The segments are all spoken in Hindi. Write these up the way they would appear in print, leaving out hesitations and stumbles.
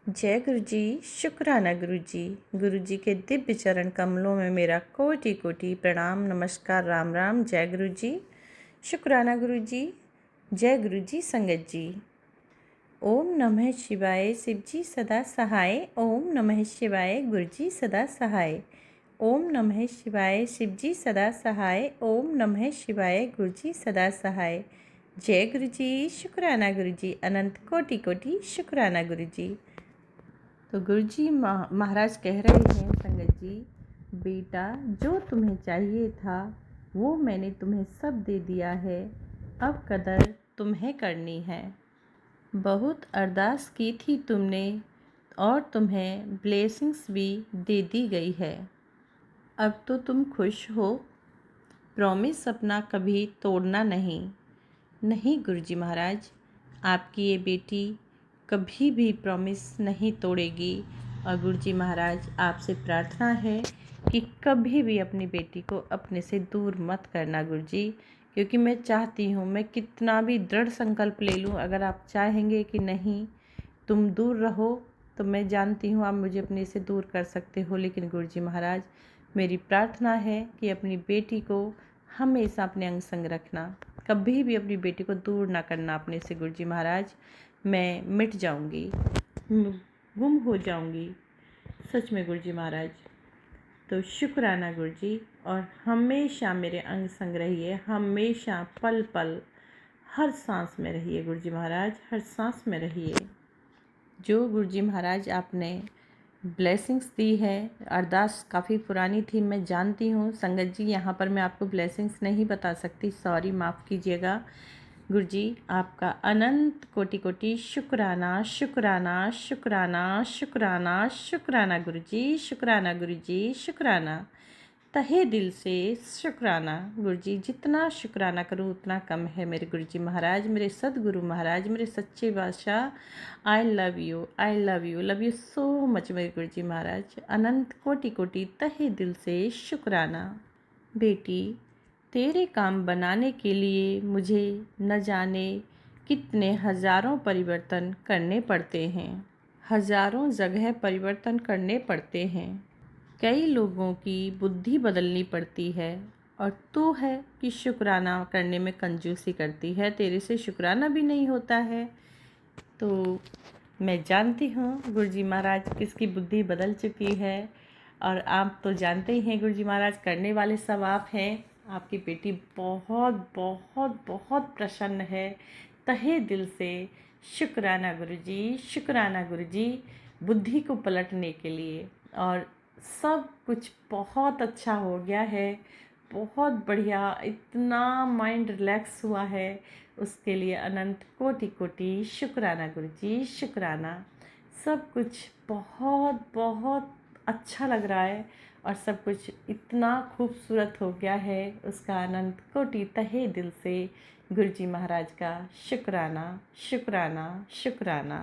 जय गुरु जी। शुक्राना गुरु जी। गुरु जी के दिव्य चरण कमलों में मेरा कोटि कोटि प्रणाम, नमस्कार, राम राम। जय गुरु जी। शुक्राना गुरु जी। जय गुरु जी। संगत जी। ओम नमः शिवाय। शिव जी सदा सहाय। ओम नमः शिवाय। गुरु जी सदा सहाय। ओम नमः शिवाय। शिव जी सदा सहाय। ओम नमः शिवाय। गुरु जी सदा सहाय। जय गुरु जी। शुक्राना गुरु जी। अनंत कोटि कोटि शुक्राना गुरु जी। तो गुरु जी महाराज कह रहे हैं, संगत जी, बेटा जो तुम्हें चाहिए था वो मैंने तुम्हें सब दे दिया है, अब कदर तुम्हें करनी है। बहुत अरदास की थी तुमने और तुम्हें ब्लेसिंग्स भी दे दी गई है। अब तो तुम खुश हो। प्रॉमिस अपना कभी तोड़ना नहीं। नहीं गुरुजी महाराज, आपकी ये बेटी कभी भी प्रॉमिस नहीं तोड़ेगी। और गुरुजी महाराज आपसे प्रार्थना है कि कभी भी अपनी बेटी को अपने से दूर मत करना गुरुजी, क्योंकि मैं चाहती हूँ, मैं कितना भी दृढ़ संकल्प ले लूँ, अगर आप चाहेंगे कि नहीं तुम दूर रहो तो मैं जानती हूँ आप मुझे अपने से दूर कर सकते हो। लेकिन गुरुजी महाराज मेरी प्रार्थना है कि अपनी बेटी को हमेशा अपने अंग संग रखना, कभी भी अपनी बेटी को दूर ना करना अपने से गुरुजी महाराज। मैं मिट जाऊंगी, गुम हो जाऊंगी सच में गुरुजी महाराज। तो शुक्राना गुरुजी, और हमेशा मेरे अंग संग रहिए, हमेशा पल पल हर सांस में रहिए गुरुजी महाराज, हर सांस में रहिए। जो गुरुजी महाराज आपने ब्लेसिंग्स दी है, अरदास काफ़ी पुरानी थी मैं जानती हूँ संगत जी, यहाँ पर मैं आपको ब्लेसिंग्स नहीं बता सकती, सॉरी, माफ़ कीजिएगा। गुरुजी आपका अनंत कोटि कोटि शुक्राना शुक्राना शुक्राना शुक्राना शुक्राना गुरुजी, शुक्राना गुरुजी, शुक्राना तहे दिल से शुक्राना गुरुजी। जितना शुक्राना करूँ उतना कम है मेरे गुरुजी महाराज, मेरे सदगुरु महाराज, मेरे सच्चे बादशाह। I love you, I love you, love you so much मेरे गुरुजी महाराज। अनंत कोटि कोटि तहे दिल से शुक्राना। बेटी तेरे काम बनाने के लिए मुझे न जाने कितने हजारों परिवर्तन करने पड़ते हैं, हजारों जगह परिवर्तन करने पड़ते हैं। कई लोगों की बुद्धि बदलनी पड़ती है और तू है कि शुक्राना करने में कंजूसी करती है, तेरे से शुक्राना भी नहीं होता है। तो मैं जानती हूँ गुरुजी महाराज किसकी बुद्धि बदल चुकी है, और आप तो जानते ही हैं गुरुजी महाराज करने वाले सब आप हैं। आपकी बेटी बहुत बहुत बहुत प्रसन्न है। तहे दिल से शुक्राना गुरुजी, शुक्राना गुरुजी, बुद्धि को पलटने के लिए। और सब कुछ बहुत अच्छा हो गया है, बहुत बढ़िया, इतना माइंड रिलैक्स हुआ है, उसके लिए अनंत कोटि कोटि शुक्राना गुरुजी, शुक्राना। सब कुछ बहुत बहुत अच्छा लग रहा है और सब कुछ इतना खूबसूरत हो गया है, उसका अनंत कोटि तहे दिल से गुरुजी महाराज का शुक्राना शुक्राना शुक्राना।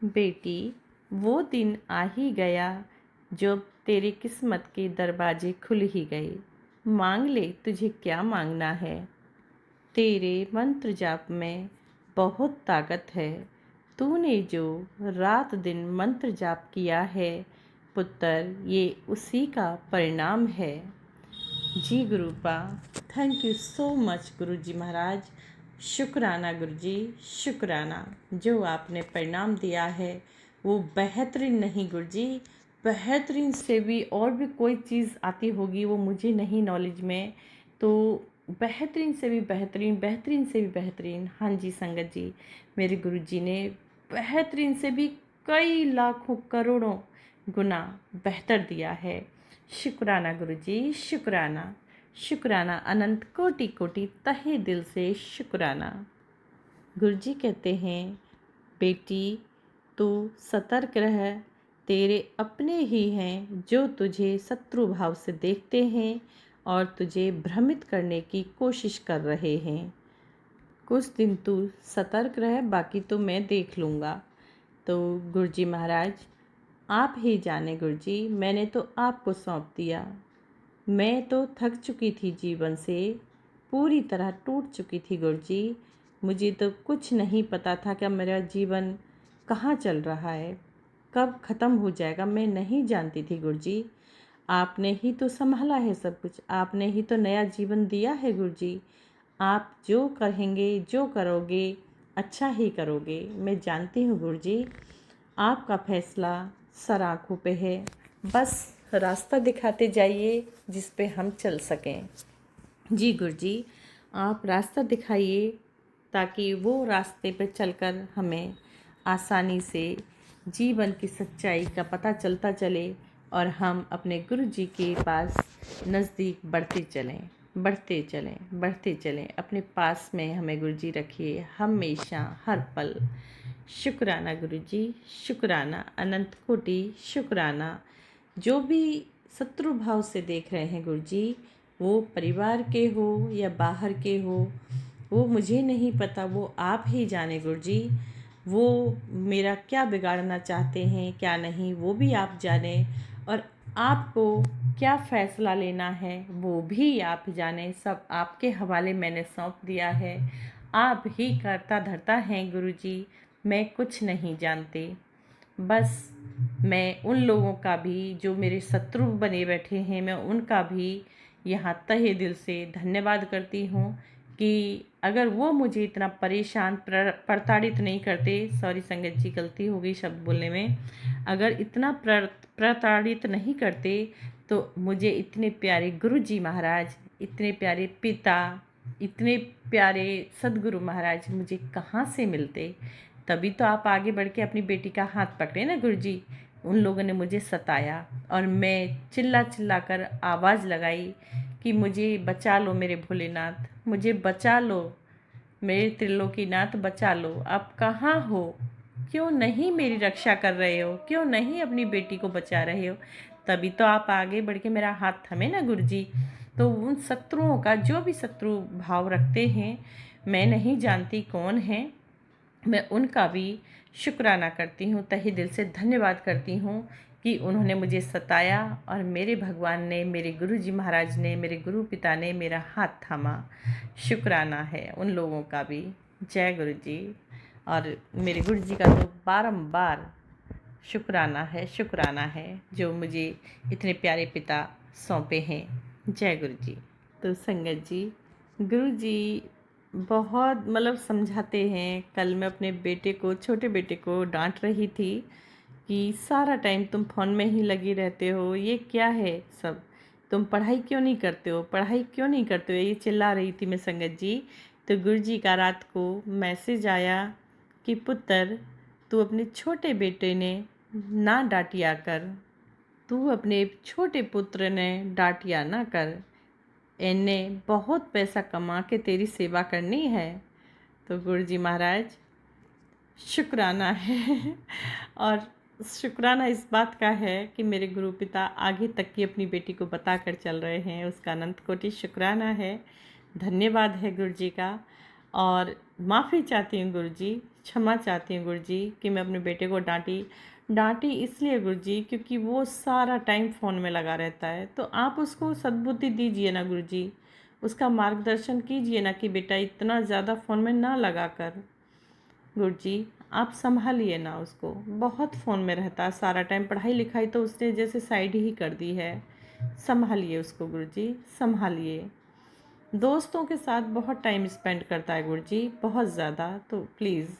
बेटी वो दिन आ ही गया जब तेरी किस्मत के दरवाजे खुल ही गए। मांग ले तुझे क्या मांगना है, तेरे मंत्र जाप में बहुत ताकत है। तूने जो रात दिन मंत्र जाप किया है पुत्र, ये उसी का परिणाम है। जी गुरुपा, थैंक यू सो मच गुरुजी महाराज। शुक्राना गुरुजी, शुक्राना। जो आपने परिणाम दिया है वो बेहतरीन नहीं गुरुजी, बेहतरीन से भी और भी कोई चीज़ आती होगी वो मुझे नहीं नॉलेज में, तो बेहतरीन से भी बेहतरीन, बेहतरीन से भी बेहतरीन। हाँ जी संगत जी, मेरे गुरुजी ने बेहतरीन से भी कई लाखों करोड़ों गुना बेहतर दिया है। शुक्राना गुरुजी, शुक्राना शुक्राना, अनंत कोटि कोटि तहे दिल से शुक्राना। गुरुजी कहते हैं, बेटी तू सतर्क रह, तेरे अपने ही हैं जो तुझे शत्रु भाव से देखते हैं और तुझे भ्रमित करने की कोशिश कर रहे हैं। कुछ दिन तू सतर्क रह, बाकी तो मैं देख लूँगा। तो गुरुजी महाराज आप ही जाने गुरुजी, मैंने तो आपको सौंप दिया। मैं तो थक चुकी थी जीवन से, पूरी तरह टूट चुकी थी गुरुजी। मुझे तो कुछ नहीं पता था कि मेरा जीवन कहाँ चल रहा है, कब ख़त्म हो जाएगा, मैं नहीं जानती थी गुरुजी। आपने ही तो संभाला है सब कुछ, आपने ही तो नया जीवन दिया है गुरुजी। आप जो कहेंगे, जो करोगे, अच्छा ही करोगे। मैं जानती हूँ गुरुजी, आपका फैसला सर आँखों पे है। बस रास्ता दिखाते जाइए जिस पे हम चल सकें। जी गुरुजी, आप रास्ता दिखाइए ताकि वो रास्ते पे चलकर हमें आसानी से जीवन की सच्चाई का पता चलता चले और हम अपने गुरु जी के पास नज़दीक बढ़ते चलें, बढ़ते चलें, बढ़ते चलें। अपने पास में हमें गुरु जी रखिए हमेशा, हर पल। शुक्राना गुरु जी, शुक्राना, अनंत कोटि शुक्राना। जो भी शत्रु भाव से देख रहे हैं गुरु जी, वो परिवार के हो या बाहर के हो, वो मुझे नहीं पता, वो आप ही जाने गुरु जी। वो मेरा क्या बिगाड़ना चाहते हैं क्या नहीं, वो भी आप जाने। और आपको क्या फ़ैसला लेना है वो भी आप जाने। सब आपके हवाले मैंने सौंप दिया है। आप ही करता धरता हैं गुरु जी, मैं कुछ नहीं जानती। बस मैं उन लोगों का भी जो मेरे शत्रु बने बैठे हैं, मैं उनका भी यहाँ तहे दिल से धन्यवाद करती हूँ कि अगर वो मुझे इतना परेशान प्रताड़ित नहीं करते, सॉरी संगत जी गलती हो गई शब्द बोलने में, अगर इतना प्रताड़ित नहीं करते तो मुझे इतने प्यारे गुरु जी महाराज, इतने प्यारे पिता, इतने प्यारे सदगुरु महाराज मुझे कहाँ से मिलते। तभी तो आप आगे बढ़ के अपनी बेटी का हाथ पकड़े ना गुरु जी। उन लोगों ने मुझे सताया और मैं चिल्ला चिल्ला कर आवाज़ लगाई कि मुझे बचा लो मेरे भोलेनाथ, मुझे बचा लो मेरे त्रिलोकीनाथ, बचा लो। आप कहाँ हो, क्यों नहीं मेरी रक्षा कर रहे हो, क्यों नहीं अपनी बेटी को बचा रहे हो। तभी तो आप आगे बढ़ के मेरा हाथ थमे ना गुरु जी। तो उन शत्रुओं का, जो भी शत्रु भाव रखते हैं, मैं नहीं जानती कौन है, मैं उनका भी शुक्राना करती हूँ, तहे दिल से धन्यवाद करती हूँ कि उन्होंने मुझे सताया और मेरे भगवान ने, मेरे गुरु जी महाराज ने, मेरे गुरु पिता ने मेरा हाथ थामा। शुक्राना है उन लोगों का भी। जय गुरु जी। और मेरे गुरु जी का तो बारंबार शुक्राना है, शुक्राना है जो मुझे इतने प्यारे पिता सौंपे हैं। जय गुरु जी। तो संगत जी, गुरु जी बहुत मतलब समझाते हैं। कल मैं अपने बेटे को, छोटे बेटे को डांट रही थी कि सारा टाइम तुम फ़ोन में ही लगे रहते हो, ये क्या है सब, तुम पढ़ाई क्यों नहीं करते हो, पढ़ाई क्यों नहीं करते हो, ये चिल्ला रही थी मैं संगत जी। तो गुरु जी का रात को मैसेज आया कि पुत्र, तू अपने छोटे बेटे ने ना डांटिया कर, तू अपने छोटे पुत्र ने डांटिया ना कर, इन्हें बहुत पैसा कमा के तेरी सेवा करनी है। तो गुरु जी महाराज शुक्राना है और शुक्राना इस बात का है कि मेरे गुरु पिता आगे तक की अपनी बेटी को बता कर चल रहे हैं, उसका अनंत कोटि शुक्राना है, धन्यवाद है गुरु जी का। और माफ़ी चाहती हूँ गुरु जी, क्षमा चाहती हूँ गुरु जी कि मैं अपने बेटे को डांटी इसलिए गुरु जी क्योंकि वो सारा टाइम फ़ोन में लगा रहता है। तो आप उसको सद्बुद्धि दीजिए ना गुरु जी, उसका मार्गदर्शन कीजिए ना कि बेटा इतना ज़्यादा फ़ोन में ना लगा कर। गुरु जी आप संभालिए ना उसको, बहुत फ़ोन में रहता है सारा टाइम, पढ़ाई लिखाई तो उसने जैसे साइड ही कर दी है। संभालिए उसको गुरु जी, संभालिए। दोस्तों के साथ बहुत टाइम स्पेंड करता है गुरु जी, बहुत ज़्यादा, तो प्लीज़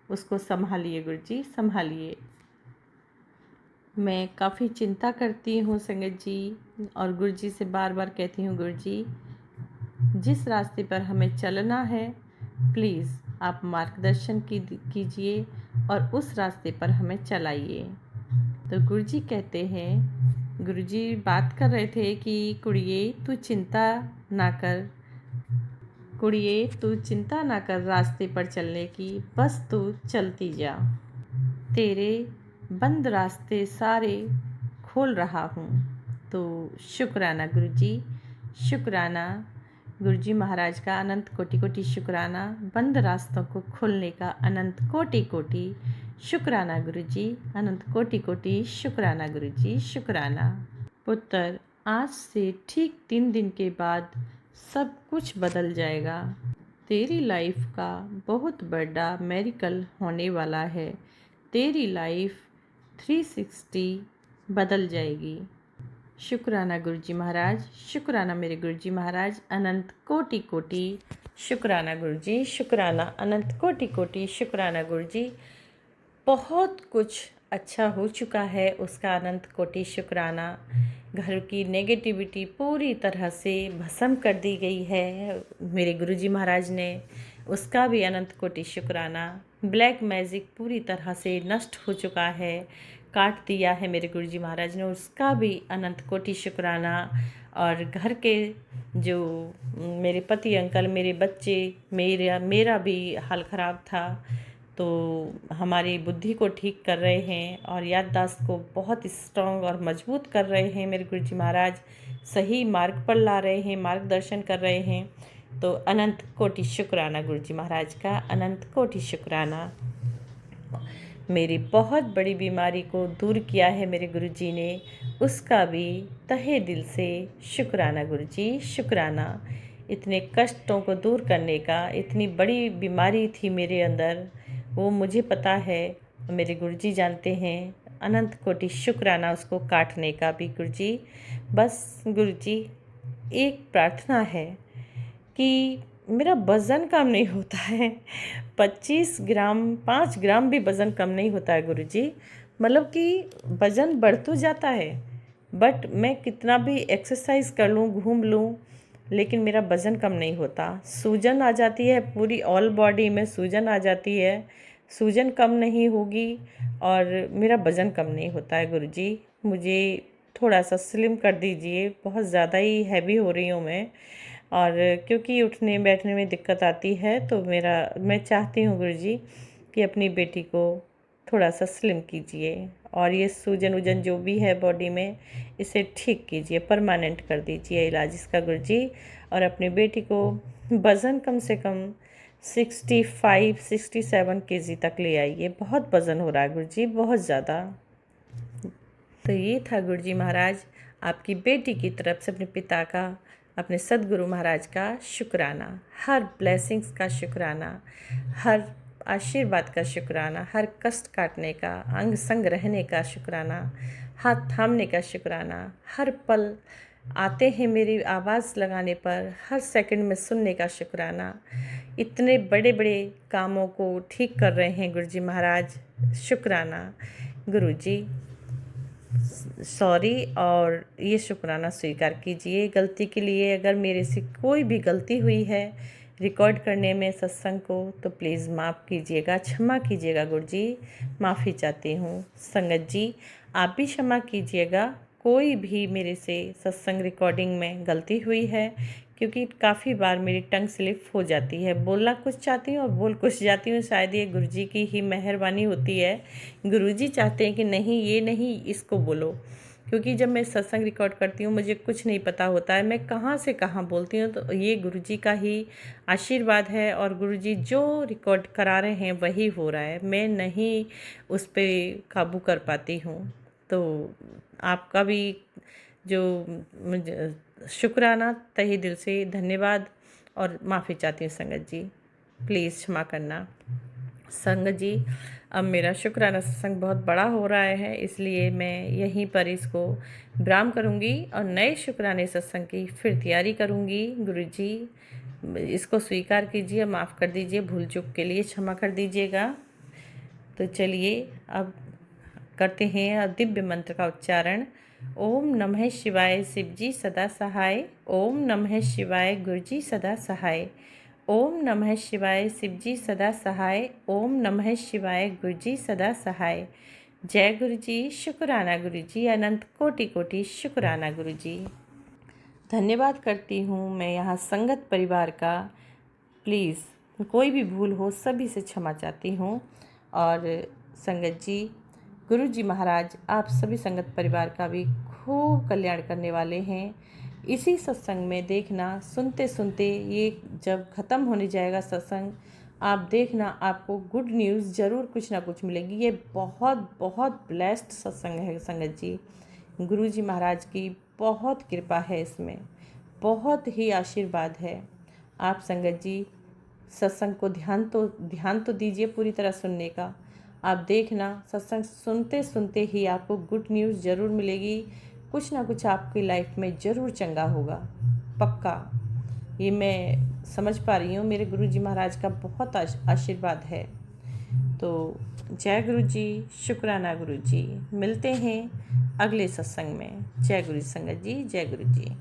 उसको संभालिए गुरु जी, संभालिए। मैं काफ़ी चिंता करती हूँ संगत जी, और गुरु जी से बार बार कहती हूँ गुरु जी, जिस रास्ते पर हमें चलना है प्लीज़ आप मार्गदर्शन कीजिए और उस रास्ते पर हमें चलाइए। तो गुरुजी कहते हैं, गुरुजी बात कर रहे थे कि कुड़िए तू चिंता ना कर, कुड़िए तू चिंता ना कर रास्ते पर चलने की, बस तू चलती जा, तेरे बंद रास्ते सारे खोल रहा हूँ। तो शुक्राना गुरुजी, शुक्राना गुरुजी महाराज का अनंत कोटि कोटि शुक्राना, बंद रास्तों को खोलने का अनंत कोटि कोटि शुक्राना गुरुजी, अनंत कोटि कोटि शुक्राना गुरुजी, शुक्राना। पुत्र, आज से ठीक 3 दिन के बाद सब कुछ बदल जाएगा। तेरी लाइफ का बहुत बड़ा मेरिकल होने वाला है। तेरी लाइफ 360 बदल जाएगी। शुक्राना गुरुजी महाराज, शुक्राना मेरे गुरुजी महाराज, अनंत कोटि कोटि शुक्राना गुरुजी, शुक्राना अनंत कोटि कोटि शुक्राना गुरुजी। बहुत कुछ अच्छा हो चुका है, उसका अनंत कोटि शुक्राना। घर की नेगेटिविटी पूरी तरह से भस्म कर दी गई है मेरे गुरुजी महाराज ने, उसका भी अनंत कोटि शुक्राना। ब्लैक मैजिक पूरी तरह से नष्ट हो चुका है, काट दिया है मेरे गुरुजी महाराज ने, उसका भी अनंत कोटि शुक्राना। और घर के जो मेरे पति अंकल, मेरे बच्चे, मेरा भी हाल ख़राब था, तो हमारी बुद्धि को ठीक कर रहे हैं और याददाश्त को बहुत स्ट्रॉन्ग और मजबूत कर रहे हैं मेरे गुरुजी महाराज, सही मार्ग पर ला रहे हैं, मार्गदर्शन कर रहे हैं। तो अनंत कोटि शुक्राना गुरुजी महाराज का, अनंत कोटि शुक्राना। मेरी बहुत बड़ी बीमारी को दूर किया है मेरे गुरुजी ने, उसका भी तहे दिल से शुक्राना गुरुजी, शुक्राना। इतने कष्टों को दूर करने का, इतनी बड़ी बीमारी थी मेरे अंदर, वो मुझे पता है, मेरे गुरुजी जानते हैं। अनंत कोटि शुक्राना उसको काटने का भी गुरुजी। बस गुरुजी एक प्रार्थना है कि मेरा वज़न कम नहीं होता है, 25 ग्राम 5 ग्राम भी वज़न कम नहीं होता है गुरुजी। मतलब कि वज़न बढ़ तो जाता है, बट मैं कितना भी एक्सरसाइज कर लूँ, घूम लूँ, लेकिन मेरा वज़न कम नहीं होता। सूजन आ जाती है, पूरी ऑल बॉडी में सूजन आ जाती है, सूजन कम नहीं होगी और मेरा वज़न कम नहीं होता है गुरुजी। मुझे थोड़ा सा स्लिम कर दीजिए, बहुत ज़्यादा ही हैवी हो रही हूँ मैं, और क्योंकि उठने बैठने में दिक्कत आती है, तो मैं चाहती हूँ गुरुजी कि अपनी बेटी को थोड़ा सा स्लिम कीजिए और ये सूजन वूजन जो भी है बॉडी में, इसे ठीक कीजिए, परमानेंट कर दीजिए इलाज इसका गुरुजी। और अपनी बेटी को वज़न कम से कम 65-67 केजी तक ले आइए, बहुत वज़न हो रहा है गुरुजी, बहुत ज़्यादा। तो ये था गुरुजी महाराज आपकी बेटी की तरफ से अपने पिता का, अपने सद्गुरु महाराज का शुक्राना, हर ब्लेसिंग्स का शुक्राना, हर आशीर्वाद का शुक्राना, हर कष्ट काटने का, अंग संग रहने का शुक्राना, हाथ थामने का शुक्राना, हर पल आते हैं मेरी आवाज़ लगाने पर, हर सेकंड में सुनने का शुक्राना। इतने बड़े बड़े कामों को ठीक कर रहे हैं गुरुजी महाराज, शुक्राना गुरुजी। सॉरी, और ये शुक्राना स्वीकार कीजिए गलती के लिए। अगर मेरे से कोई भी गलती हुई है रिकॉर्ड करने में सत्संग को, तो प्लीज़ माफ़ कीजिएगा, क्षमा कीजिएगा गुरुजी, माफ़ी चाहती हूँ। संगत जी आप भी क्षमा कीजिएगा, कोई भी मेरे से सत्संग रिकॉर्डिंग में गलती हुई है, क्योंकि काफ़ी बार मेरी टंग स्लिप हो जाती है, बोलना कुछ चाहती हूँ और बोल कुछ जाती हूँ। शायद ये गुरुजी की ही मेहरबानी होती है, गुरुजी चाहते हैं कि नहीं ये नहीं इसको बोलो, क्योंकि जब मैं सत्संग रिकॉर्ड करती हूँ मुझे कुछ नहीं पता होता है, मैं कहाँ से कहाँ बोलती हूँ। तो ये गुरुजी का ही आशीर्वाद है, और गुरुजी जो रिकॉर्ड करा रहे हैं वही हो रहा है, मैं नहीं उस पर काबू कर पाती हूँ। तो आपका भी जो शुक्राना तहे दिल से धन्यवाद, और माफ़ी चाहती हूँ संगत जी, प्लीज़ क्षमा करना। संगत जी अब मेरा शुक्राना सत्संग बहुत बड़ा हो रहा है, इसलिए मैं यहीं पर इसको विराम करूँगी और नए शुक्राने सत्संग की फिर तैयारी करूँगी। गुरुजी इसको स्वीकार कीजिए, माफ़ कर दीजिए, भूल चूक के लिए क्षमा कर दीजिएगा। तो चलिए अब करते हैं दिव्य मंत्र का उच्चारण। ओम नमः शिवाय शिवजी सदा सहाय, ओम नमः शिवाय गुरुजी सदा सहाय, ओम नमः शिवाय शिवजी सदा सहाय, ओम नमः शिवाय गुरुजी सदा सहाय। जय गुरुजी, शुक्राना गुरुजी, अनंत कोटि कोटि शुक्राना गुरुजी। धन्यवाद करती हूँ मैं यहाँ संगत परिवार का, प्लीज़ कोई भी भूल हो सभी से क्षमा चाहती हूँ। और संगत जी, गुरु जी महाराज आप सभी संगत परिवार का भी खूब कल्याण करने वाले हैं। इसी सत्संग में देखना, सुनते सुनते ये जब ख़त्म होने जाएगा सत्संग, आप देखना आपको गुड न्यूज़ ज़रूर कुछ ना कुछ मिलेगी। ये बहुत बहुत ब्लेस्ड सत्संग है संगत जी, गुरु जी महाराज की बहुत कृपा है इसमें, बहुत ही आशीर्वाद है। आप संगत जी सत्संग को ध्यान तो दीजिए पूरी तरह सुनने का। आप देखना, सत्संग सुनते सुनते ही आपको गुड न्यूज़ ज़रूर मिलेगी। कुछ ना कुछ आपकी लाइफ में ज़रूर चंगा होगा, पक्का। ये मैं समझ पा रही हूँ, मेरे गुरु जी महाराज का बहुत आशीर्वाद है। तो जय गुरु जी, शुक्राना गुरु जी। मिलते हैं अगले सत्संग में। जय गुरु संगत जी, जय गुरु जी।